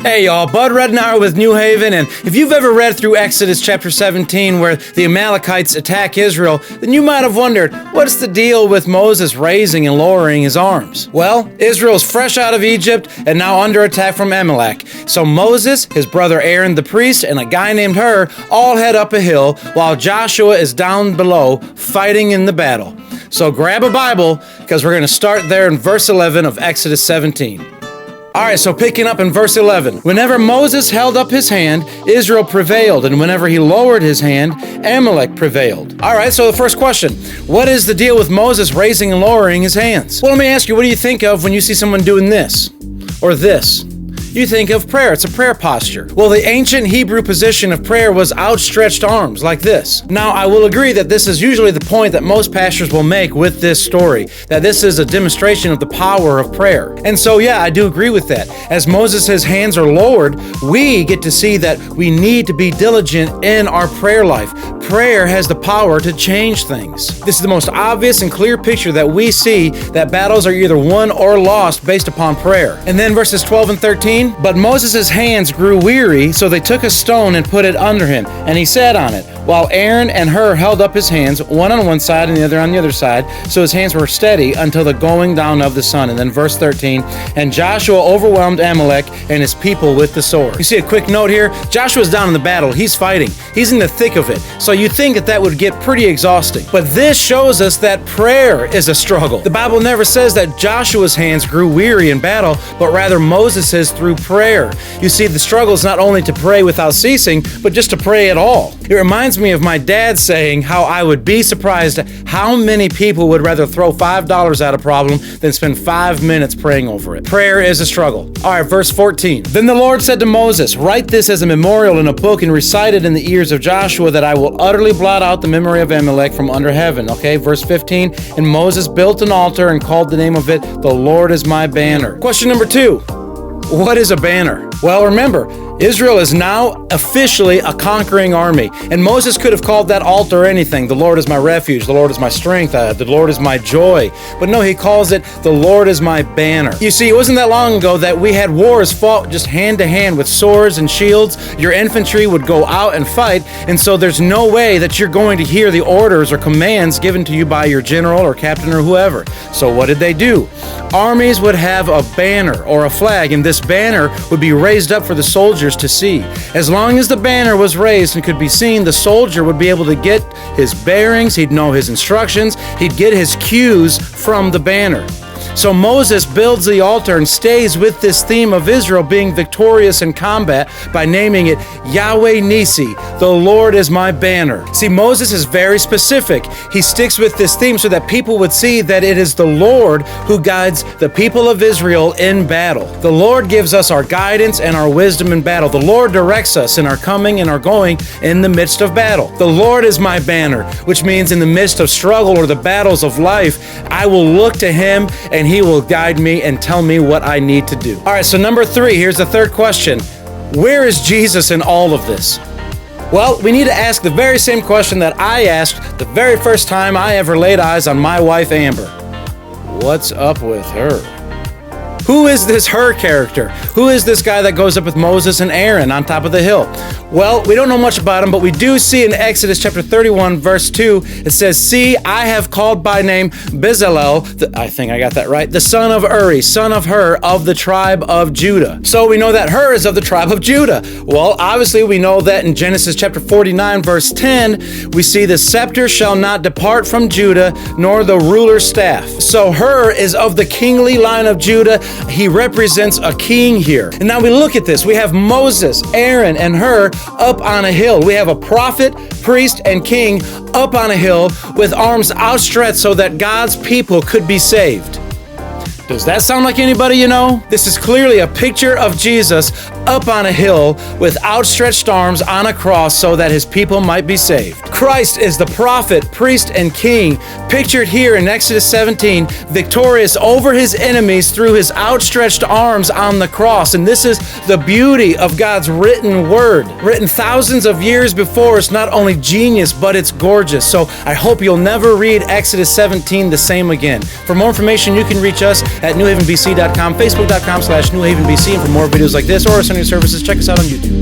Hey y'all, Bud Rednauer with New Haven, and if you've ever read through Exodus chapter 17 where the Amalekites attack Israel, then you might have wondered, what's the deal with Moses raising and lowering his arms? Well, Israel's fresh out of Egypt and now under attack from Amalek. So Moses, his brother Aaron the priest, and a guy named Hur all head up a hill while Joshua is down below fighting in the battle. So grab a Bible, because we're going to start there in verse 11 of Exodus 17. Alright, so picking up in verse 11. Whenever Moses held up his hand, Israel prevailed, and whenever he lowered his hand, Amalek prevailed. Alright, so the first question, what is the deal with Moses raising and lowering his hands? Well, let me ask you, what do you think of when you see someone doing this? Or this? You think of prayer. It's a prayer posture. Well, the ancient Hebrew position of prayer was outstretched arms, like this. Now, I will agree that this is usually the point that most pastors will make with this story, that this is a demonstration of the power of prayer. And so, yeah, I do agree with that. As Moses' hands are lowered, we get to see that we need to be diligent in our prayer life. Prayer has the power to change things. This is the most obvious and clear picture that we see that battles are either won or lost based upon prayer. And then verses 12 and 13, but Moses' hands grew weary, so they took a stone and put it under him, and he sat on it, while Aaron and Hur held up his hands, one on one side and the other on the other side, so his hands were steady until the going down of the sun. And then verse 13, and Joshua overwhelmed Amalek and his people with the sword. You see a quick note here? Joshua's down in the battle. He's fighting. He's in the thick of it. So you think that would get pretty exhausting. But this shows us that prayer is a struggle. The Bible never says that Joshua's hands grew weary in battle, but rather Moses's through prayer. You see, the struggle is not only to pray without ceasing, but just to pray at all. It reminds me of my dad saying how I would be surprised how many people would rather throw $5 at a problem than spend 5 minutes praying over it. Prayer is a struggle. All right, verse 14. Then the Lord said to Moses, write this as a memorial in a book and recite it in the ears of Joshua, that I will utterly blot out the memory of Amalek from under heaven. Okay, verse 15. And Moses built an altar and called the name of it, the Lord is my banner. Question number 2. What is a banner? Well, remember, Israel is now officially a conquering army, and Moses could have called that altar anything. The Lord is my refuge, the Lord is my strength, the Lord is my joy. But no, he calls it, the Lord is my banner. You see, it wasn't that long ago that we had wars fought just hand to hand with swords and shields. Your infantry would go out and fight, and so there's no way that you're going to hear the orders or commands given to you by your general or captain or whoever. So what did they do? Armies would have a banner or a flag, and this banner would be raised up for the soldiers to see. As long as the banner was raised and could be seen, the soldier would be able to get his bearings, he'd know his instructions, he'd get his cues from the banner. So Moses builds the altar and stays with this theme of Israel being victorious in combat by naming it Yahweh Nisi, the Lord is my banner. See, Moses is very specific. He sticks with this theme so that people would see that it is the Lord who guides the people of Israel in battle. The Lord gives us our guidance and our wisdom in battle. The Lord directs us in our coming and our going in the midst of battle. The Lord is my banner, which means in the midst of struggle or the battles of life, I will look to him and he will guide me and tell me what I need to do. All right, so number 3, here's the third question. Where is Jesus in all of this? Well, we need to ask the very same question that I asked the very first time I ever laid eyes on my wife, Amber. What's up with her? Who is this Hur character? Who is this guy that goes up with Moses and Aaron on top of the hill? Well, we don't know much about him, but we do see in Exodus chapter 31, verse 2, it says, see, I have called by name Bezalel, I think I got that right, the son of Uri, son of Hur, of the tribe of Judah. So we know that Hur is of the tribe of Judah. Well, obviously we know that in Genesis chapter 49, verse 10, we see the scepter shall not depart from Judah, nor the ruler's staff. So Hur is of the kingly line of Judah. He represents a king here. And now we look at this. We have Moses, Aaron, and Hur up on a hill. We have a prophet, priest, and king up on a hill with arms outstretched so that God's people could be saved. Does that sound like anybody you know? This is clearly a picture of Jesus up on a hill with outstretched arms on a cross so that his people might be saved. Christ is the prophet, priest, and king, pictured here in Exodus 17, victorious over his enemies through his outstretched arms on the cross. And this is the beauty of God's written word, written thousands of years before. It's not only genius, but it's gorgeous. So I hope you'll never read Exodus 17 the same again. For more information, you can reach us at newhavenbc.com, facebook.com/newhavenbc, and for more videos like this or our Sunday services, check us out on YouTube.